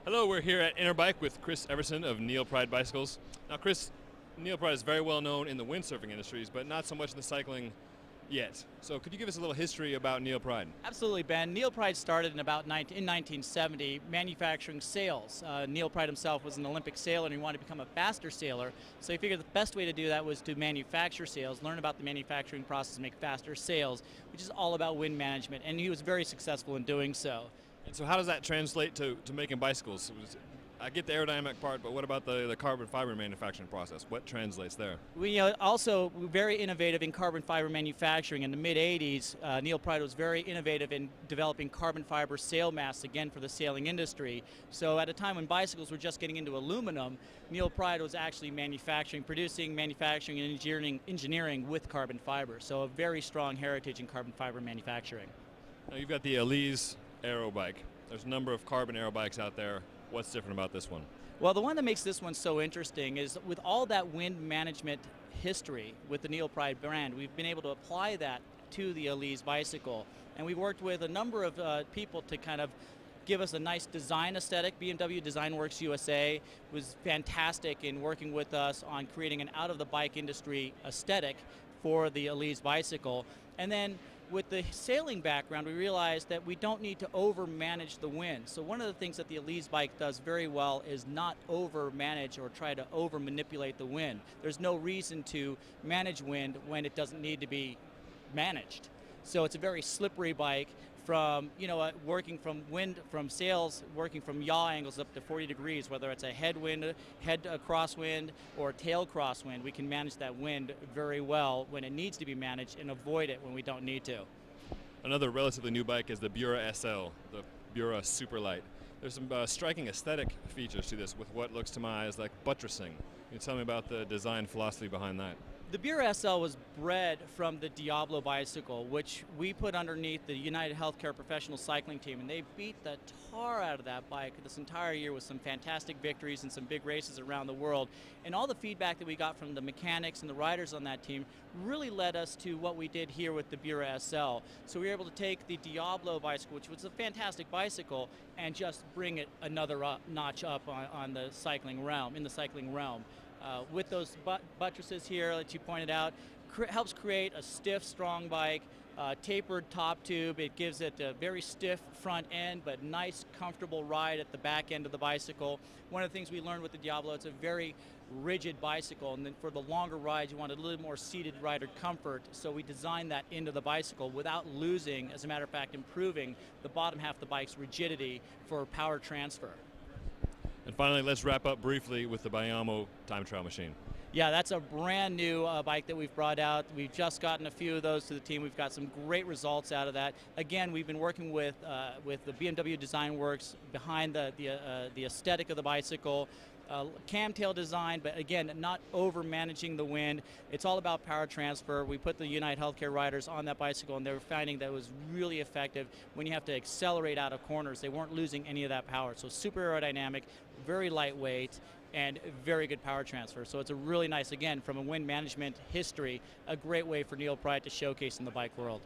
Hello, we're here at Interbike with Chris Everson of Neilpryde Bicycles. Now, Chris, Neilpryde is very well known in the windsurfing industries, but not so much in the cycling yet. So could you give us a little history about Neilpryde? Absolutely, Ben. Neilpryde started in 1970 manufacturing sails. Neilpryde himself was an Olympic sailor and he wanted to become a faster sailor. So he figured the best way to do that was to manufacture sails, learn about the manufacturing process, make faster sails, which is all about wind management. And he was very successful in doing so. And so how does that translate to making bicycles? I get the aerodynamic part, but what about the carbon fiber manufacturing process? What translates there? We also very innovative in carbon fiber manufacturing. In the mid-'80s, Neilpryde was very innovative in developing carbon fiber sail masts, again for the sailing industry. So at a time when bicycles were just getting into aluminum, Neilpryde was actually producing, manufacturing, and engineering with carbon fiber. So a very strong heritage in carbon fiber manufacturing. Now you've got the Alize aero bike. There's a number of carbon aero bikes out there. What's different about this one? Well, the one that makes this one so interesting is with all that wind management history with the Neilpryde brand, we've been able to apply that to the Alize bicycle. And we've worked with a number of people to kind of give us a nice design aesthetic. BMW Design Works USA was fantastic in working with us on creating an out-of-the-bike industry aesthetic for the Alize bicycle. And then with the sailing background, we realized that we don't need to over-manage the wind. So one of the things that the Alize bike does very well is not over-manage or try to over-manipulate the wind. There's no reason to manage wind when it doesn't need to be managed. So it's a very slippery bike from, working from sails, working from yaw angles up to 40 degrees, whether it's a head crosswind or tail crosswind, we can manage that wind very well when it needs to be managed and avoid it when we don't need to. Another relatively new bike is the Bocek SL, the Bura Superlight. There's some striking aesthetic features to this with what looks to my eyes like buttressing. Can you tell me about the design philosophy behind that? The Bocek SL was bred from the Diablo bicycle, which we put underneath the United Healthcare Professional Cycling Team, and they beat the tar out of that bike this entire year with some fantastic victories and some big races around the world. And all the feedback that we got from the mechanics and the riders on that team really led us to what we did here with the Bocek SL. So we were able to take the Diablo bicycle, which was a fantastic bicycle, and just bring it another notch up on the cycling realm, with those buttresses here that you pointed out, helps create a stiff, strong bike, tapered top tube. It gives it a very stiff front end, but nice, comfortable ride at the back end of the bicycle. One of the things we learned with the Diablo, it's a very rigid bicycle, and then for the longer rides, you want a little more seated rider comfort, so we designed that into the bicycle without losing, as a matter of fact, improving the bottom half of the bike's rigidity for power transfer. And finally, let's wrap up briefly with the Bayamo time trial machine. Yeah, that's a brand new bike that we've brought out. We've just gotten a few of those to the team. We've got some great results out of that. Again, we've been working with the BMW Design Works behind the aesthetic of the bicycle. Camtail design, but again, not over managing the wind. It's all about power transfer. We put the United Healthcare riders on that bicycle, and they were finding that it was really effective when you have to accelerate out of corners. They weren't losing any of that power. So super aerodynamic, very lightweight, and very good power transfer. So it's a really nice, again, from a wind management history, a great way for Neilpryde to showcase in the bike world.